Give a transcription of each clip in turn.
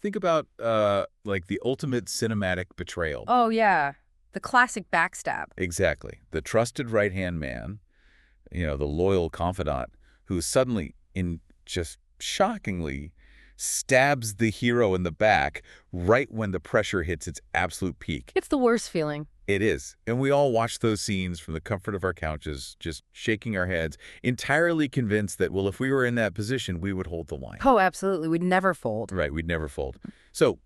Think about, like, the ultimate cinematic betrayal. Oh, yeah. The classic backstab. Exactly. The trusted right-hand man, the loyal confidant, who suddenly, in just shockingly, stabs the hero in the back right when the pressure hits its absolute peak. It's the worst feeling. It is. And we all watch those scenes from the comfort of our couches, just shaking our heads, entirely convinced that, well, if we were in that position, we would hold the line. Oh, absolutely. We'd never fold. Right, we'd never fold. So,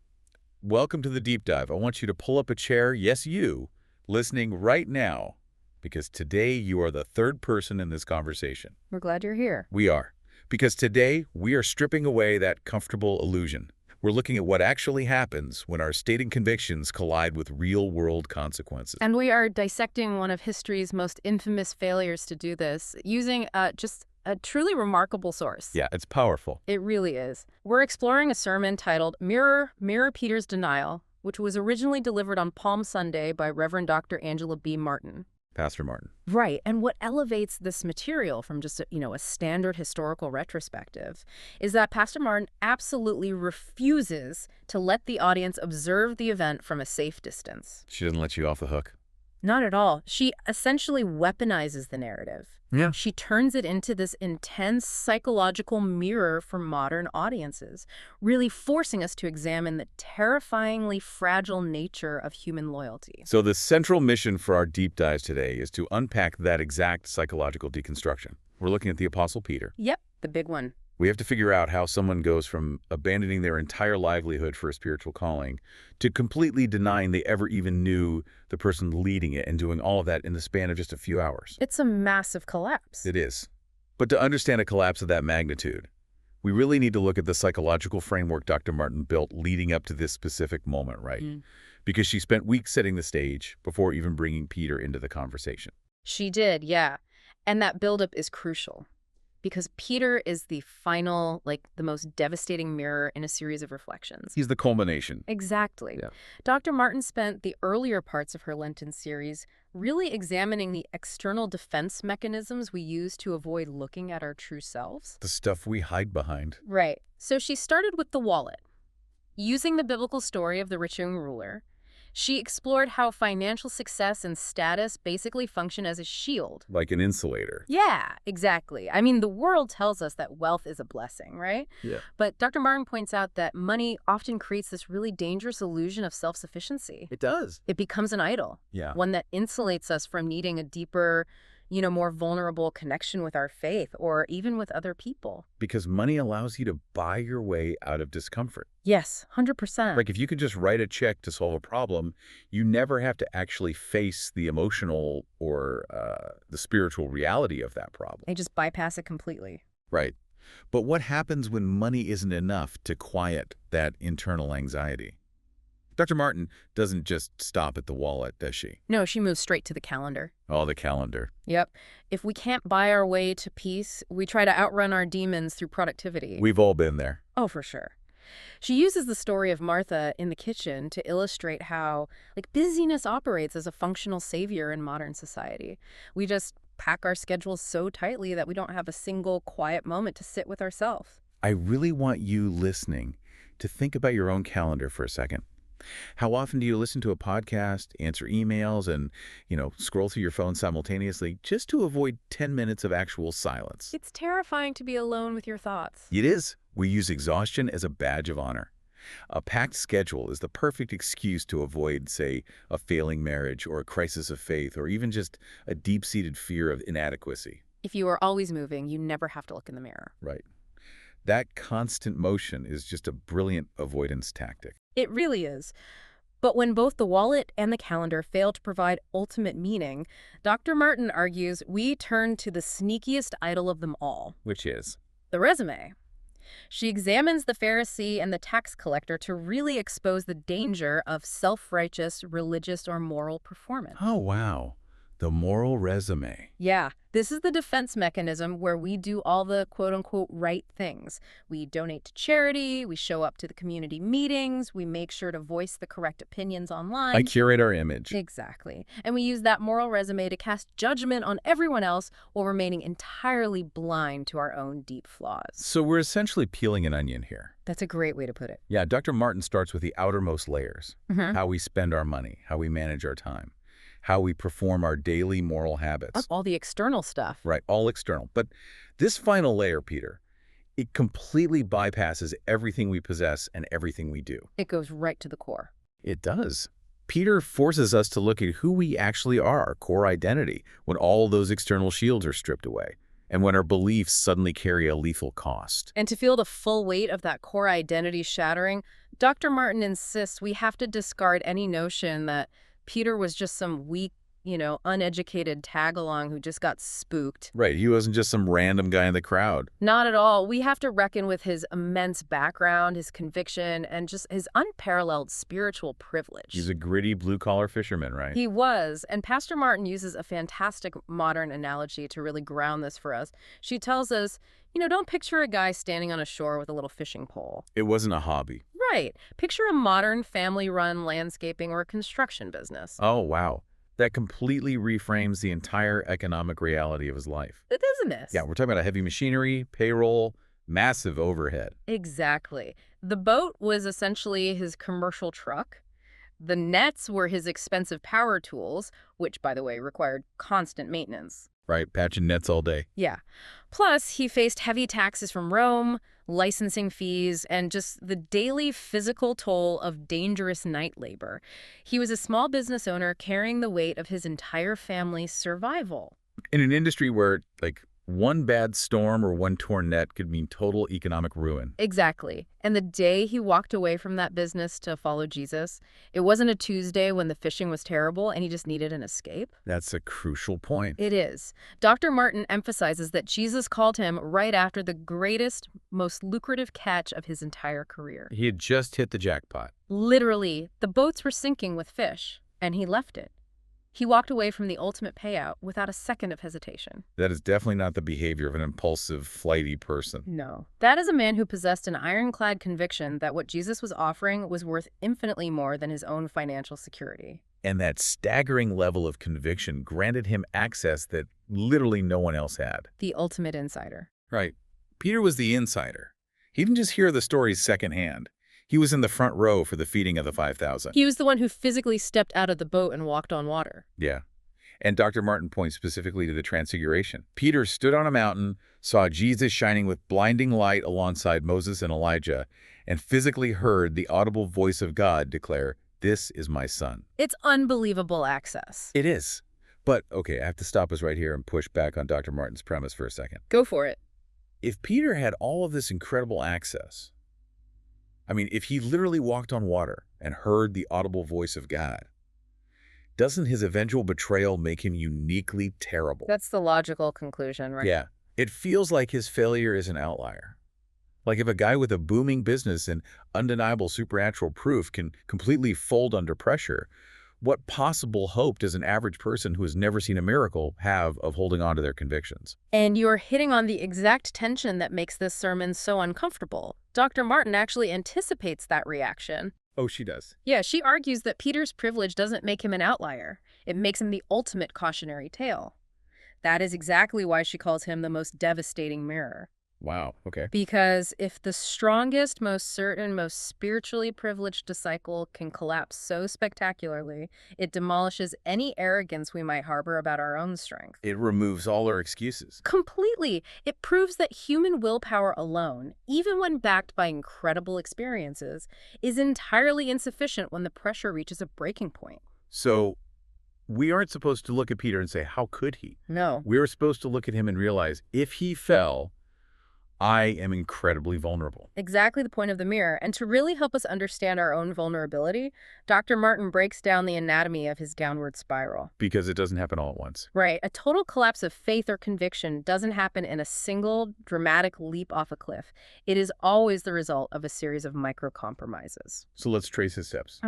welcome to the deep dive. I want you to pull up a chair, yes, you, listening right now, because today you are the third person in this conversation. We're glad you're here. We are. Because today we are stripping away that comfortable illusion. We're looking at what actually happens when our stated convictions collide with real-world consequences. And we are dissecting one of history's most infamous failures to do this, using just a truly remarkable source. Yeah, it's powerful. It really is. We're exploring a sermon titled Mirror Peter's Denial, which was originally delivered on Palm Sunday by Reverend Dr. Angela B. Martin. Pastor Martin. Right. And what elevates this material from just a standard historical retrospective is that Pastor Martin absolutely refuses to let the audience observe the event from a safe distance. She doesn't let you off the hook. Not at all. She essentially weaponizes the narrative. Yeah. She turns it into this intense psychological mirror for modern audiences, really forcing us to examine the terrifyingly fragile nature of human loyalty. So the central mission for our deep dives today is to unpack that exact psychological deconstruction. We're looking at the Apostle Peter. Yep, the big one. We have to figure out how someone goes from abandoning their entire livelihood for a spiritual calling to completely denying they ever even knew the person leading it and doing all of that in the span of just a few hours. It's a massive collapse. It is. But to understand a collapse of that magnitude, we really need to look at the psychological framework Dr. Martin built leading up to this specific moment, right? Because she spent weeks setting the stage before even bringing Peter into the conversation. She did, yeah. And that buildup is crucial. Because Peter is the final, the most devastating mirror in a series of reflections. He's the culmination. Exactly. Yeah. Dr. Martin spent the earlier parts of her Lenten series really examining the external defense mechanisms we use to avoid looking at our true selves. The stuff we hide behind. Right. So she started with the wallet. Using the biblical story of the rich young ruler, she explored how financial success and status basically function as a shield. Like an insulator. Yeah, exactly. I mean, the world tells us that wealth is a blessing, right? Yeah. But Dr. Martin points out that money often creates this really dangerous illusion of self-sufficiency. It does. It becomes an idol. Yeah. One that insulates us from needing a deeper, more vulnerable connection with our faith or even with other people. Because money allows you to buy your way out of discomfort. Yes, 100%. Like if you could just write a check to solve a problem, you never have to actually face the emotional or the spiritual reality of that problem. They just bypass it completely. Right. But what happens when money isn't enough to quiet that internal anxiety? Dr. Martin doesn't just stop at the wallet, does she? No, she moves straight to the calendar. Oh, the calendar. Yep. If we can't buy our way to peace, we try to outrun our demons through productivity. We've all been there. Oh, for sure. She uses the story of Martha in the kitchen to illustrate how, busyness operates as a functional savior in modern society. We just pack our schedules so tightly that we don't have a single quiet moment to sit with ourselves. I really want you listening to think about your own calendar for a second. How often do you listen to a podcast, answer emails, and, scroll through your phone simultaneously just to avoid 10 minutes of actual silence? It's terrifying to be alone with your thoughts. It is. We use exhaustion as a badge of honor. A packed schedule is the perfect excuse to avoid, say, a failing marriage or a crisis of faith or even just a deep-seated fear of inadequacy. If you are always moving, you never have to look in the mirror. Right. That constant motion is just a brilliant avoidance tactic. It really is. But when both the wallet and the calendar fail to provide ultimate meaning, Dr. Martin argues we turn to the sneakiest idol of them all. Which is? The resume. She examines the Pharisee and the tax collector to really expose the danger of self-righteous, religious, or moral performance. Oh, wow. The moral resume. Yeah, this is the defense mechanism where we do all the quote-unquote right things. We donate to charity, we show up to the community meetings, we make sure to voice the correct opinions I online. curate our image. Exactly. And we use that moral resume to cast judgment on everyone else while remaining entirely blind to our own deep flaws. So we're essentially peeling an onion here. That's a great way to put it. Yeah, Dr. Martin starts with the outermost layers. Mm-hmm. How we spend our money, how we manage our time, how we perform our daily moral habits. All the external stuff. Right, all external. But this final layer, Peter, it completely bypasses everything we possess and everything we do. It goes right to the core. It does. Peter forces us to look at who we actually are, our core identity, when all those external shields are stripped away, and when our beliefs suddenly carry a lethal cost. And to feel the full weight of that core identity shattering, Dr. Martin insists we have to discard any notion that Peter was just some weak, uneducated tag-along who just got spooked. Right, he wasn't just some random guy in the crowd. Not at all. We have to reckon with his immense background, his conviction, and just his unparalleled spiritual privilege. He's a gritty blue-collar fisherman, right? He was, and Pastor Martin uses a fantastic modern analogy to really ground this for us. She tells us, don't picture a guy standing on a shore with a little fishing pole. It wasn't a hobby. Right. Picture a modern family-run landscaping or construction business. Oh, wow. That completely reframes the entire economic reality of his life. Doesn't this? Yeah, we're talking about a heavy machinery, payroll, massive overhead. Exactly. The boat was essentially his commercial truck. The nets were his expensive power tools, which, by the way, required constant maintenance. Right, patching nets all day. Yeah. Plus, he faced heavy taxes from Rome, licensing fees, and just the daily physical toll of dangerous night labor. He was a small business owner carrying the weight of his entire family's survival. In an industry where, one bad storm or one torn net could mean total economic ruin. Exactly. And the day he walked away from that business to follow Jesus, it wasn't a Tuesday when the fishing was terrible and he just needed an escape. That's a crucial point. It is. Dr. Martin emphasizes that Jesus called him right after the greatest, most lucrative catch of his entire career. He had just hit the jackpot. Literally, the boats were sinking with fish, and he left it. He walked away from the ultimate payout without a second of hesitation. That is definitely not the behavior of an impulsive, flighty person. No. That is a man who possessed an ironclad conviction that what Jesus was offering was worth infinitely more than his own financial security. And that staggering level of conviction granted him access that literally no one else had. The ultimate insider. Right. Peter was the insider. He didn't just hear the stories secondhand. He was in the front row for the feeding of the 5,000. He was the one who physically stepped out of the boat and walked on water. Yeah. And Dr. Martin points specifically to the Transfiguration. Peter stood on a mountain, saw Jesus shining with blinding light alongside Moses and Elijah, and physically heard the audible voice of God declare, "This is my son." It's unbelievable access. It is. But, okay, I have to stop us right here and push back on Dr. Martin's premise for a second. Go for it. If Peter had all of this incredible access, if he literally walked on water and heard the audible voice of God, doesn't his eventual betrayal make him uniquely terrible? That's the logical conclusion, right? Yeah. It feels like his failure is an outlier. Like if a guy with a booming business and undeniable supernatural proof can completely fold under pressure, what possible hope does an average person who has never seen a miracle have of holding on to their convictions? And you're hitting on the exact tension that makes this sermon so uncomfortable. Dr. Martin actually anticipates that reaction. Oh, she does. Yeah, she argues that Peter's privilege doesn't make him an outlier. It makes him the ultimate cautionary tale. That is exactly why she calls him the most devastating mirror. Wow, okay. Because if the strongest, most certain, most spiritually privileged disciple can collapse so spectacularly, it demolishes any arrogance we might harbor about our own strength. It removes all our excuses. Completely. It proves that human willpower alone, even when backed by incredible experiences, is entirely insufficient when the pressure reaches a breaking point. So we aren't supposed to look at Peter and say, how could he? No. We're supposed to look at him and realize, if he fell, I am incredibly vulnerable. Exactly the point of the mirror. And to really help us understand our own vulnerability, Dr. Martin breaks down the anatomy of his downward spiral. Because it doesn't happen all at once. Right. A total collapse of faith or conviction doesn't happen in a single dramatic leap off a cliff. It is always the result of a series of micro-compromises. So let's trace his steps,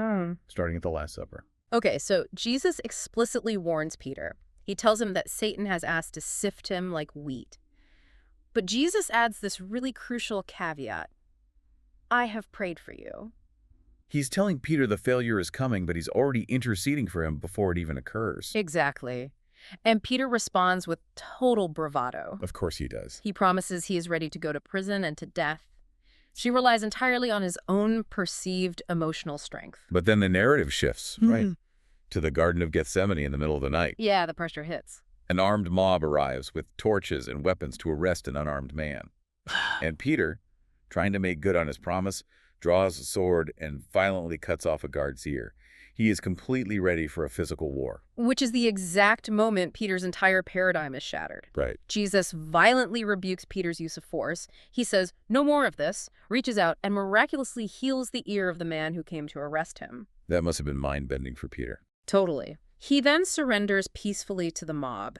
starting at the Last Supper. Okay, so Jesus explicitly warns Peter. He tells him that Satan has asked to sift him like wheat. But Jesus adds this really crucial caveat. I have prayed for you. He's telling Peter the failure is coming, but he's already interceding for him before it even occurs. Exactly. And Peter responds with total bravado. Of course he does. He promises he is ready to go to prison and to death. She relies entirely on his own perceived emotional strength. But then the narrative shifts, right, to the Garden of Gethsemane in the middle of the night. Yeah, the pressure hits. An armed mob arrives with torches and weapons to arrest an unarmed man. And Peter, trying to make good on his promise, draws a sword and violently cuts off a guard's ear. He is completely ready for a physical war. Which is the exact moment Peter's entire paradigm is shattered. Right. Jesus violently rebukes Peter's use of force. He says, no more of this, reaches out and miraculously heals the ear of the man who came to arrest him. That must have been mind-bending for Peter. Totally. He then surrenders peacefully to the mob.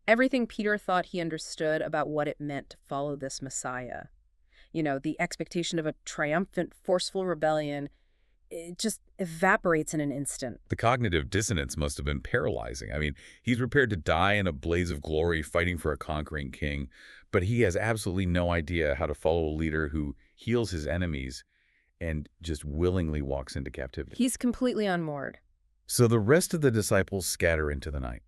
Everything Peter thought he understood about what it meant to follow this Messiah. You know, the expectation of a triumphant, forceful rebellion, it just evaporates in an instant. The cognitive dissonance must have been paralyzing. I mean, he's prepared to die in a blaze of glory fighting for a conquering king, but he has absolutely no idea how to follow a leader who heals his enemies and just willingly walks into captivity. He's completely unmoored. So the rest of the disciples scatter into the night.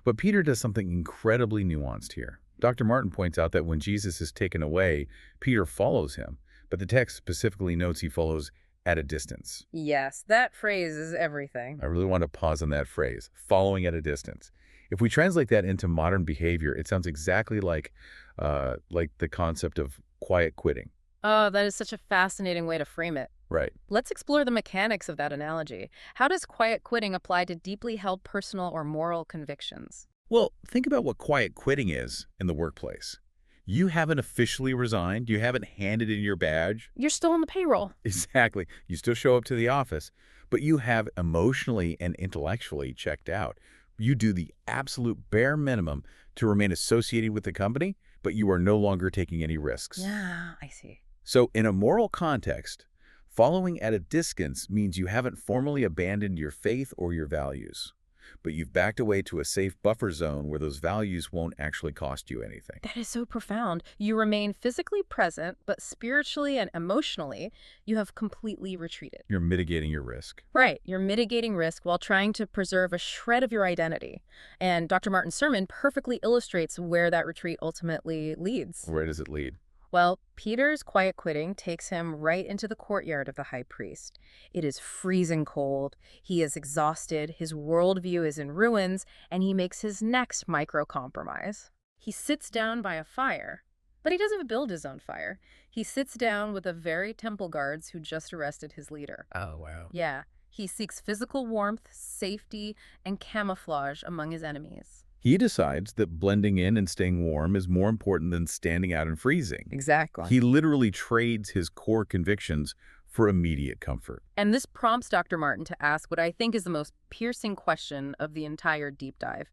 But Peter does something incredibly nuanced here. Dr. Martin points out that when Jesus is taken away, Peter follows him, but the text specifically notes he follows at a distance. Yes, that phrase is everything. I really want to pause on that phrase, following at a distance. If we translate that into modern behavior, it sounds exactly like the concept of quiet quitting. Oh, that is such a fascinating way to frame it. Right. Let's explore the mechanics of that analogy. How does quiet quitting apply to deeply held personal or moral convictions? Well, think about what quiet quitting is in the workplace. You haven't officially resigned. You haven't handed in your badge. You're still on the payroll. Exactly. You still show up to the office, but you have emotionally and intellectually checked out. You do the absolute bare minimum to remain associated with the company, but you are no longer taking any risks. Yeah, I see. So in a moral context, following at a distance means you haven't formally abandoned your faith or your values, but you've backed away to a safe buffer zone where those values won't actually cost you anything. That is so profound. You remain physically present, but spiritually and emotionally, you have completely retreated. You're mitigating your risk. Right. You're mitigating risk while trying to preserve a shred of your identity. And Dr. Martin's sermon perfectly illustrates where that retreat ultimately leads. Where does it lead? Well, Peter's quiet quitting takes him right into the courtyard of the high priest. It is freezing cold, he is exhausted, his worldview is in ruins, and he makes his next micro-compromise. He sits down by a fire, but he doesn't build his own fire. He sits down with the very temple guards who just arrested his leader. Oh, wow. Yeah, he seeks physical warmth, safety, and camouflage among his enemies. He decides that blending in and staying warm is more important than standing out and freezing. Exactly. He literally trades his core convictions for immediate comfort. And this prompts Dr. Martin to ask what I think is the most piercing question of the entire deep dive.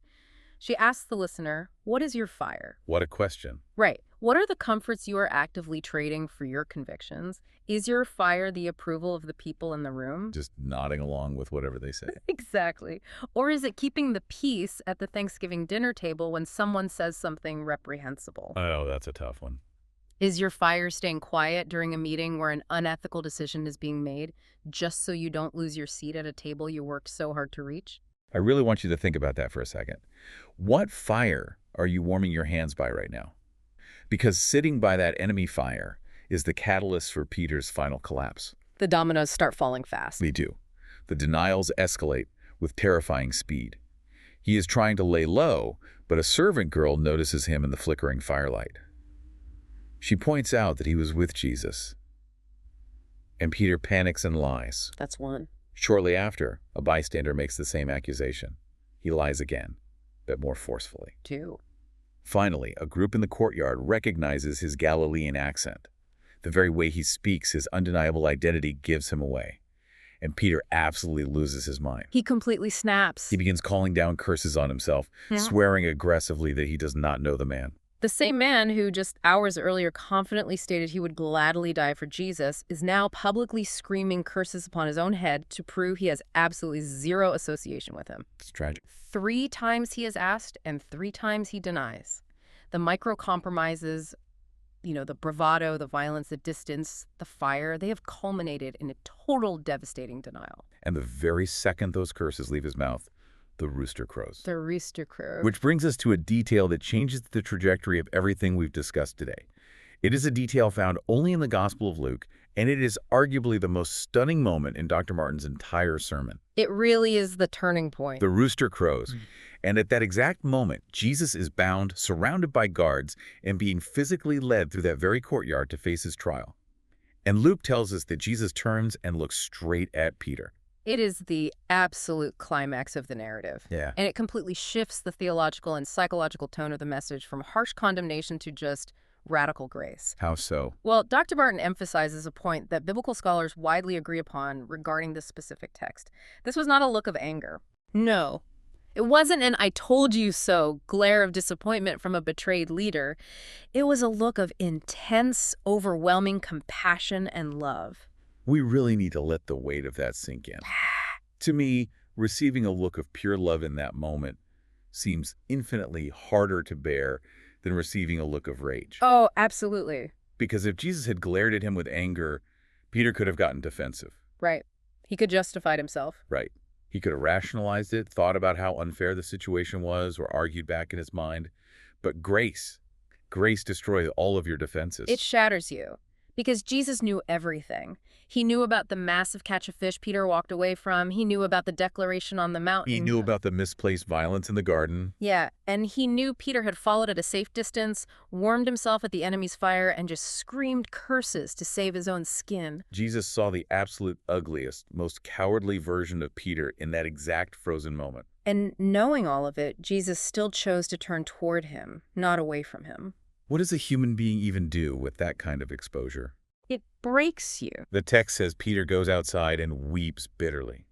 She asks the listener, what is your fire? What a question. Right. What are the comforts you are actively trading for your convictions? Is your fire the approval of the people in the room? Just nodding along with whatever they say. Exactly. Or is it keeping the peace at the Thanksgiving dinner table when someone says something reprehensible? Oh, that's a tough one. Is your fire staying quiet during a meeting where an unethical decision is being made just so you don't lose your seat at a table you worked so hard to reach? I really want you to think about that for a second. What fire are you warming your hands by right now? Because sitting by that enemy fire is the catalyst for Peter's final collapse. The dominoes start falling fast. They do. The denials escalate with terrifying speed. He is trying to lay low, but a servant girl notices him in the flickering firelight. She points out that he was with Jesus, and Peter panics and lies. That's one. Shortly after, a bystander makes the same accusation. He lies again, but more forcefully. Two. Finally, a group in the courtyard recognizes his Galilean accent. The very way he speaks, his undeniable identity gives him away. And Peter absolutely loses his mind. He completely snaps. He begins calling down curses on himself, Yeah. swearing aggressively that he does not know the man. The same man who just hours earlier confidently stated he would gladly die for Jesus is now publicly screaming curses upon his own head to prove he has absolutely zero association with him. It's tragic. 3 times he is asked and 3 times he denies. The micro-compromises, the bravado, the violence, the distance, the fire, they have culminated in a total devastating denial. And the very second those curses leave his mouth, the rooster crows. The rooster crow. Which brings us to a detail that changes the trajectory of everything we've discussed today. It is a detail found only in the Gospel of Luke, and it is arguably the most stunning moment in Dr. Martin's entire sermon. It really is the turning point. The rooster crows. And at that exact moment, Jesus is bound, surrounded by guards, and being physically led through that very courtyard to face his trial. And Luke tells us that Jesus turns and looks straight at Peter. It is the absolute climax of the narrative. Yeah. And it completely shifts the theological and psychological tone of the message from harsh condemnation to just radical grace. How so? Well, Dr. Martin emphasizes a point that biblical scholars widely agree upon regarding this specific text. This was not a look of anger. No. It wasn't an "I told you so" glare of disappointment from a betrayed leader. It was a look of intense, overwhelming compassion and love. We really need to let the weight of that sink in. To me, receiving a look of pure love in that moment seems infinitely harder to bear than receiving a look of rage. Oh, absolutely. Because if Jesus had glared at him with anger, Peter could have gotten defensive. Right. He could justify himself. Right. He could have rationalized it, thought about how unfair the situation was, or argued back in his mind. But grace destroys all of your defenses. It shatters you. Because Jesus knew everything. He knew about the massive catch of fish Peter walked away from. He knew about the declaration on the mountain. He knew about the misplaced violence in the garden. Yeah, and he knew Peter had followed at a safe distance, warmed himself at the enemy's fire, and just screamed curses to save his own skin. Jesus saw the absolute ugliest, most cowardly version of Peter in that exact frozen moment. And knowing all of it, Jesus still chose to turn toward him, not away from him. What does a human being even do with that kind of exposure? It breaks you. The text says Peter goes outside and weeps bitterly.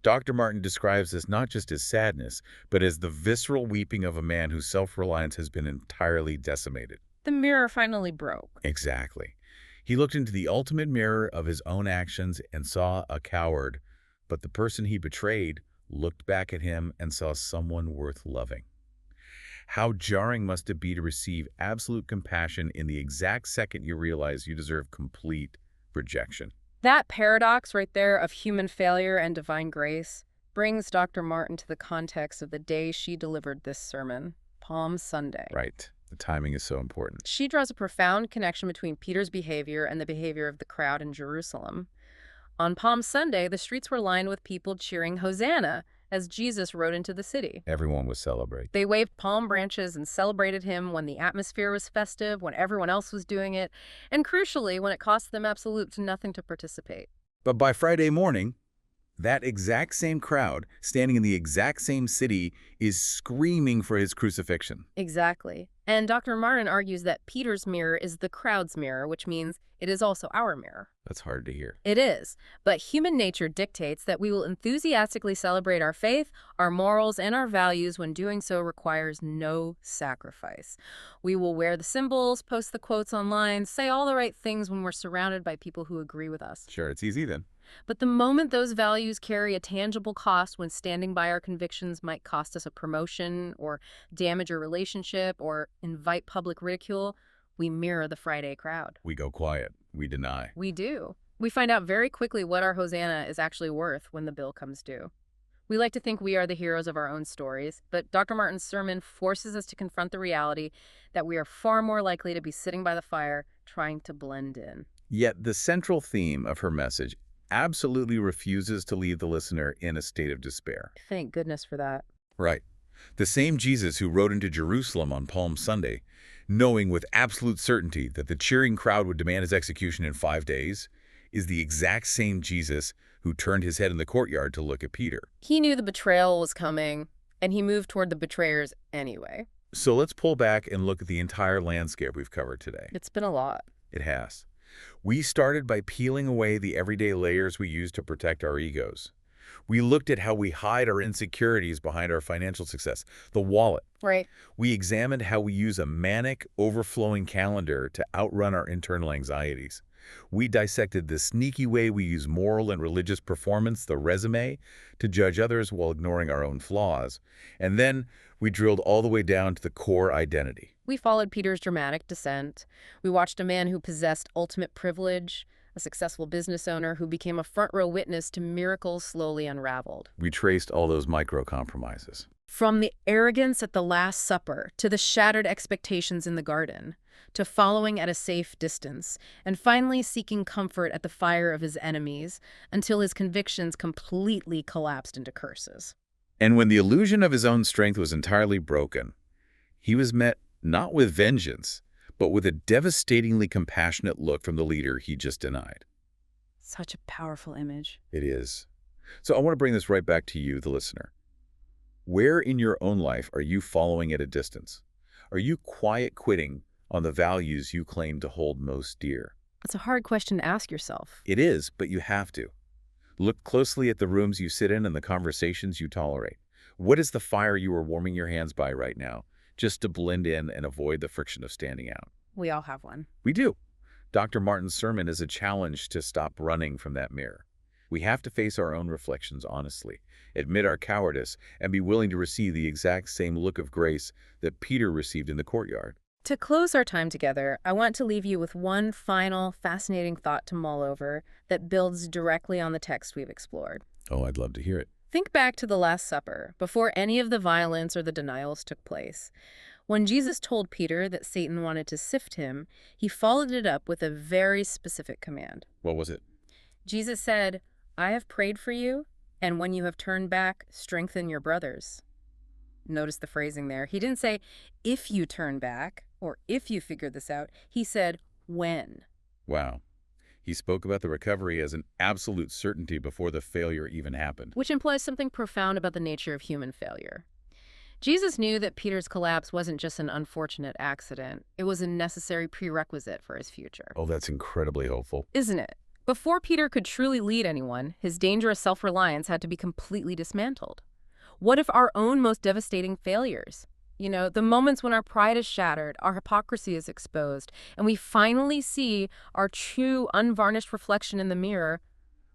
Dr. Martin describes this not just as sadness, but as the visceral weeping of a man whose self-reliance has been entirely decimated. The mirror finally broke. Exactly. He looked into the ultimate mirror of his own actions and saw a coward, but the person he betrayed looked back at him and saw someone worth loving. How jarring must it be to receive absolute compassion in the exact second you realize you deserve complete rejection? That paradox right there of human failure and divine grace brings Dr. Martin to the context of the day she delivered this sermon, Palm Sunday. Right. The timing is so important. She draws a profound connection between Peter's behavior and the behavior of the crowd in Jerusalem. On Palm Sunday, the streets were lined with people cheering Hosanna as Jesus rode into the city. Everyone was celebrating. They waved palm branches and celebrated him when the atmosphere was festive, when everyone else was doing it, and crucially, when it cost them absolute nothing to participate. But by Friday morning, that exact same crowd, standing in the exact same city, is screaming for his crucifixion. Exactly. And Dr. Martin argues that Peter's mirror is the crowd's mirror, which means it is also our mirror. That's hard to hear. It is. But human nature dictates that we will enthusiastically celebrate our faith, our morals, and our values when doing so requires no sacrifice. We will wear the symbols, post the quotes online, say all the right things when we're surrounded by people who agree with us. Sure, it's easy then. But the moment those values carry a tangible cost, when standing by our convictions might cost us a promotion or damage a relationship or invite public ridicule, we mirror the Friday crowd. We go quiet. We deny. We do. We find out very quickly what our Hosanna is actually worth when the bill comes due. We like to think we are the heroes of our own stories, but Dr. Martin's sermon forces us to confront the reality that we are far more likely to be sitting by the fire trying to blend in. Yet the central theme of her message absolutely refuses to leave the listener in a state of despair. Thank goodness for that. Right. The same Jesus who rode into Jerusalem on Palm Sunday, knowing with absolute certainty that the cheering crowd would demand his execution in 5 days, is the exact same Jesus who turned his head in the courtyard to look at Peter. He knew the betrayal was coming, and he moved toward the betrayers anyway. So let's pull back and look at the entire landscape we've covered today. It's been a lot. It has. We started by peeling away the everyday layers we use to protect our egos. We looked at how we hide our insecurities behind our financial success, the wallet. Right. We examined how we use a manic, overflowing calendar to outrun our internal anxieties. We dissected the sneaky way we use moral and religious performance, the resume, to judge others while ignoring our own flaws. And then we drilled all the way down to the core identity. We followed Peter's dramatic descent. We watched a man who possessed ultimate privilege, a successful business owner who became a front-row witness to miracles slowly unraveled. We traced all those micro-compromises. From the arrogance at the Last Supper, to the shattered expectations in the garden, to following at a safe distance, and finally seeking comfort at the fire of his enemies until his convictions completely collapsed into curses. And when the illusion of his own strength was entirely broken, he was met not with vengeance, but with a devastatingly compassionate look from the leader he just denied. Such a powerful image. It is. So I want to bring this right back to you, the listener. Where in your own life are you following at a distance? Are you quiet quitting on the values you claim to hold most dear? That's a hard question to ask yourself. It is, but you have to. Look closely at the rooms you sit in and the conversations you tolerate. What is the fire you are warming your hands by right now, just to blend in and avoid the friction of standing out? We all have one. We do. Dr. Martin's sermon is a challenge to stop running from that mirror. We have to face our own reflections honestly, admit our cowardice, and be willing to receive the exact same look of grace that Peter received in the courtyard. To close our time together, I want to leave you with one final, fascinating thought to mull over that builds directly on the text we've explored. Oh, I'd love to hear it. Think back to the Last Supper, before any of the violence or the denials took place. When Jesus told Peter that Satan wanted to sift him, he followed it up with a very specific command. What was it? Jesus said, "I have prayed for you, and when you have turned back, strengthen your brothers." Notice the phrasing there. He didn't say, if you turn back, or if you figure this out. He said, when. Wow. He spoke about the recovery as an absolute certainty before the failure even happened. Which implies something profound about the nature of human failure. Jesus knew that Peter's collapse wasn't just an unfortunate accident. It was a necessary prerequisite for his future. Oh, that's incredibly hopeful. Isn't it? Before Peter could truly lead anyone, his dangerous self-reliance had to be completely dismantled. What if our own most devastating failures? The moments when our pride is shattered, our hypocrisy is exposed, and we finally see our true, unvarnished reflection in the mirror.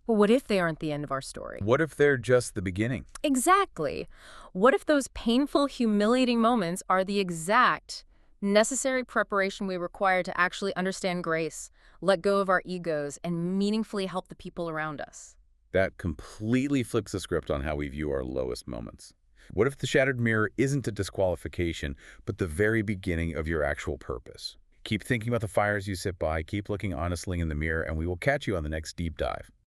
Well, what if they aren't the end of our story? What if they're just the beginning? Exactly. What if those painful, humiliating moments are the exact necessary preparation we require to actually understand grace, let go of our egos, and meaningfully help the people around us? That completely flips the script on how we view our lowest moments. What if the shattered mirror isn't a disqualification, but the very beginning of your actual purpose? Keep thinking about the fires you sit by, keep looking honestly in the mirror, and we will catch you on the next deep dive.